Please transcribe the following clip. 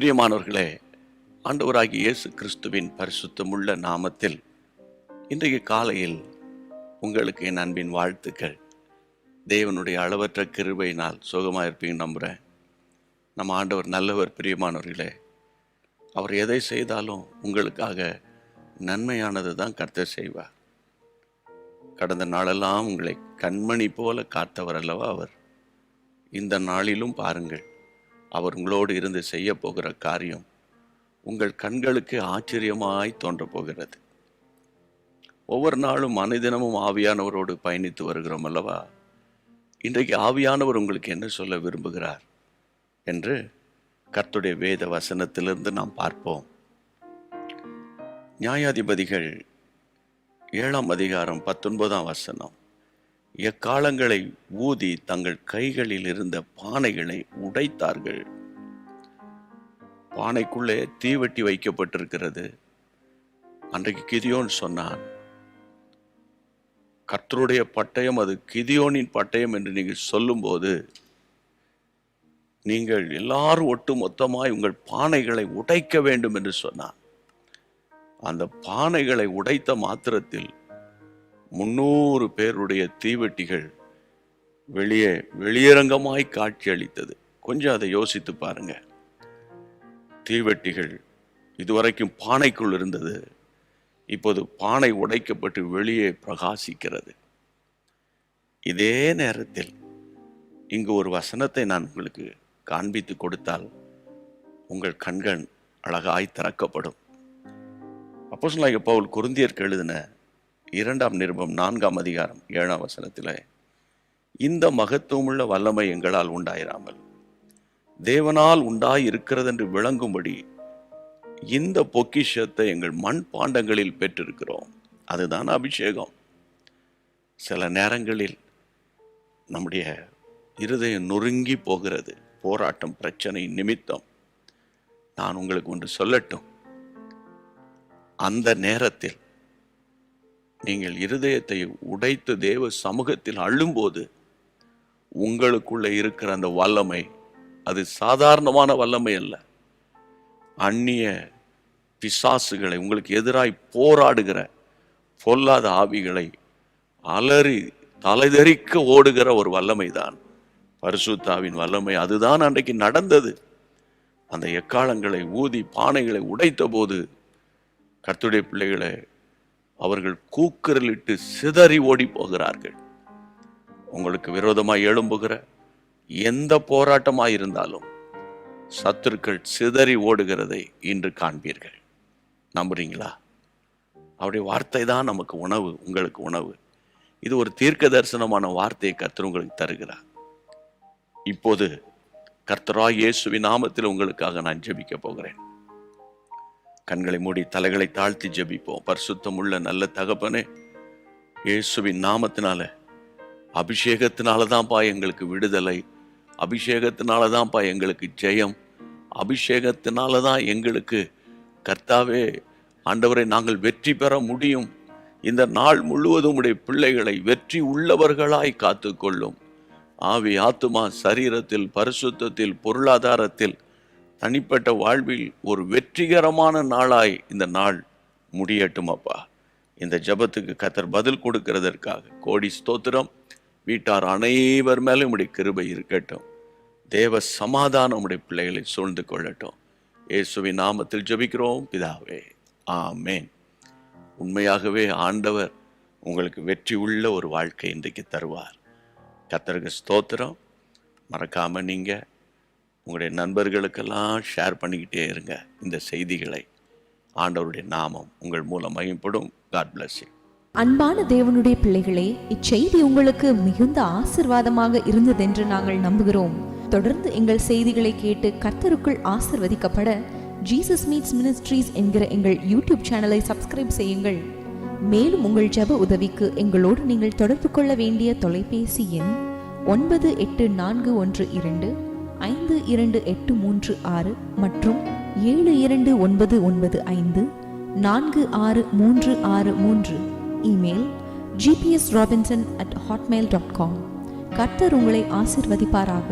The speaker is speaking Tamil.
பிரியமானவர்களே, ஆண்டவராகிய இயேசு கிறிஸ்துவின் பரிசுத்தமுள்ள நாமத்தில் இன்றைய காலையில் உங்களுக்கு என் அன்பின் வாழ்த்துக்கள். தேவனுடைய அளவற்ற கிருபையினால் சுகமாக இருப்பீங்க நம்புகிறேன். நம்ம ஆண்டவர் நல்லவர். பிரியமானவர்களே, அவர் எதை செய்தாலும் உங்களுக்காக நன்மையானது தான் கர்த்தர் செய்வார். கடந்த நாளெல்லாம் உங்களை கண்மணி போல காத்தவர் அல்லவா அவர். இந்த நாளிலும் பாருங்கள், அவர் உங்களோடு இருந்து செய்ய போகிற காரியம் உங்கள் கண்களுக்கு ஆச்சரியமாய் தோன்ற போகிறது. ஒவ்வொரு நாளும் அனுதினமும் ஆவியானவரோடு பயணித்து வருகிறோம் அல்லவா. இன்றைக்கு ஆவியானவர் உங்களுக்கு என்ன சொல்ல விரும்புகிறார் என்று கர்த்தருடைய வேத வசனத்திலிருந்து நாம் பார்ப்போம். நியாயாதிபதிகள் 7ஆம் அதிகாரம் 19ஆம் வசனம். எக்காலங்களை ஊதி தங்கள் கைகளில் இருந்த பானைகளை உடைத்தார்கள். பானைக்குள்ளே தீவெட்டி வைக்கப்பட்டிருக்கிறது. அன்றைக்கு கிதியோன் சொன்னான், கர்த்தருடைய பட்டயம் அது கிதியோனின் பட்டயம் என்று நீங்கள் சொல்லும்போது நீங்கள் எல்லாரும் ஒட்டு மொத்தமாய் உங்கள் பானைகளை உடைக்க வேண்டும் என்று சொன்னான். அந்த பானைகளை உடைத்த மாத்திரத்தில் 300 பேருடைய தீவெட்டிகள் வெளியரங்கமாய் காட்சி அளித்தது. கொஞ்சம் அதை யோசித்து பாருங்க. தீவெட்டிகள் இதுவரைக்கும் பானைக்குள் இருந்தது, இப்போது பானை உடைக்கப்பட்டு வெளியே பிரகாசிக்கிறது. இதே நேரத்தில் இங்கு ஒரு வசனத்தை நான் உங்களுக்கு காண்பித்து கொடுத்தால் உங்கள் கண்கள் அழகாய் திறக்கப்படும். அப்போஸ்தலனாகிய பவுல் கொரிந்தியருக்கு எழுதின 2ஆம் நிருபம் 4ஆம் அதிகாரம் 7ஆம் வசனத்தில், இந்த மகத்துவமுள்ள வல்லமை எங்களால் உண்டாயிராமல் தேவனால் உண்டாய் இருக்கிறது என்று விளங்கும்படி இந்த பொக்கிஷத்தை எங்கள் மண் பாண்டங்களில் பெற்றிருக்கிறோம். அதுதான் அபிஷேகம். சில நேரங்களில் நம்முடைய இருதயம் நொறுங்கி போகிறது, போராட்டம், பிரச்சனை நிமித்தம். நான் உங்களுக்கு ஒன்று சொல்லட்டும். அந்த நேரத்தில் நீங்கள் இருதயத்தை உடைத்து தேவ சமூகத்தில் அழும்போது உங்களுக்குள்ள இருக்கிற அந்த வல்லமை அது சாதாரணமான வல்லமை அல்ல. அந்நிய பிசாசுகளை, உங்களுக்கு எதிராய் போராடுகிற பொல்லாத ஆவிகளை அலறி தலைதெறிக்க ஓடுகிற ஒரு வல்லமை தான் பரிசுத்தாவின் வல்லமை. அதுதான் அன்றைக்கு நடந்தது. அந்த எக்காலங்களை ஊதி பானைகளை உடைத்த போது கர்த்தருடைய பிள்ளைகளை அவர்கள் கூக்குரலிட்டு சிதறி ஓடி போகிறார்கள். உங்களுக்கு விரோதமாய் எழும்புகிற எந்த போராட்டமாய் இருந்தாலும் சத்துருக்கள் சிதறி ஓடுகிறதை இன்று காண்பீர்கள். நம்புறீங்களா? அவருடைய வார்த்தை தான் நமக்கு உணவு, உங்களுக்கு உணவு. இது ஒரு தீர்க்க தரிசனமான வார்த்தையை கர்த்தர் உங்களுக்கு தருகிறார். இப்போது கர்த்தராகிய இயேசுவின் நாமத்தில் உங்களுக்காக நான் ஜெபிக்க போகிறேன். கண்களை மூடி தலைகளை தாழ்த்தி ஜெபிப்போம். பரிசுத்தம் உள்ள நல்ல தகப்பனே, இயேசுவின் நாமத்தினால, அபிஷேகத்தினாலதான்ப்பா எங்களுக்கு விடுதலை, அபிஷேகத்தினாலதான்ப்பா எங்களுக்கு ஜெயம், அபிஷேகத்தினாலதான் எங்களுக்கு கர்த்தாவே ஆண்டவரை நாங்கள் வெற்றி பெற முடியும். இந்த நாள் முழுவதும் உடைய பிள்ளைகளை வெற்றி உள்ளவர்களாய் காத்துக்கொள்ளும். ஆவி, ஆத்துமா, சரீரத்தில், பரிசுத்தத்தில், பொருளாதாரத்தில், தனிப்பட்ட வாழ்வில் ஒரு வெற்றிகரமான நாளாய் இந்த நாள் முடியட்டும் அப்பா. இந்த ஜெபத்துக்கு கர்த்தர் பதில் கொடுக்கிறதற்காக கோடி ஸ்தோத்திரம். வீட்டார் அனைவர் மேலும் உம்முடைய கிருபை இருக்கட்டும். தேவ சமாதானம் உம்முடைய பிள்ளைகளை சூழ்ந்து கொள்ளட்டும். இயேசுவின் நாமத்தில் ஜெபிக்கிறோம் பிதாவே, ஆமென். உண்மையாகவே ஆண்டவர் உங்களுக்கு வெற்றி உள்ள ஒரு வாழ்க்கை இன்றைக்கு தருவார். கர்த்தருக்கு ஸ்தோத்திரம். மறக்காம நீங்க உங்களுடைய நண்பர்களுக்கெல்லாம் ஷேர் பண்ணிக்கிட்டே இருங்க இந்த செய்திகளை. ஆண்டவருடைய நாமம் உங்கள் மூலம் மகிமைப்படும். God bless you. அன்பான தேவனுடைய பிள்ளைகளே, இச்செய்தி உங்களுக்கு மிகுந்த ஆசீர்வாதமாக இருந்ததென்று நாங்கள் நம்புகிறோம். தொடர்ந்து எங்கள் செய்திகளை கேட்டு கர்த்தருக்குள் ஆசீர்வதிக்கப்பட ஜீசஸ் மீட்ஸ் மினிஸ்ட்ரீஸ் என்கிற எங்கள் யூடியூப் சேனலை சப்ஸ்கிரைப் செய்யுங்கள். மேலும் உங்கள் ஜெப உதவிக்கு எங்களோடு நீங்கள் தொடர்பு கொள்ள வேண்டிய தொலைபேசி எண் 9842252836 மற்றும் 7299546363. Email gpsrobinson@hotmail.com. கர்த்தர் உங்களை ஆசீர்வதிப்பாராக.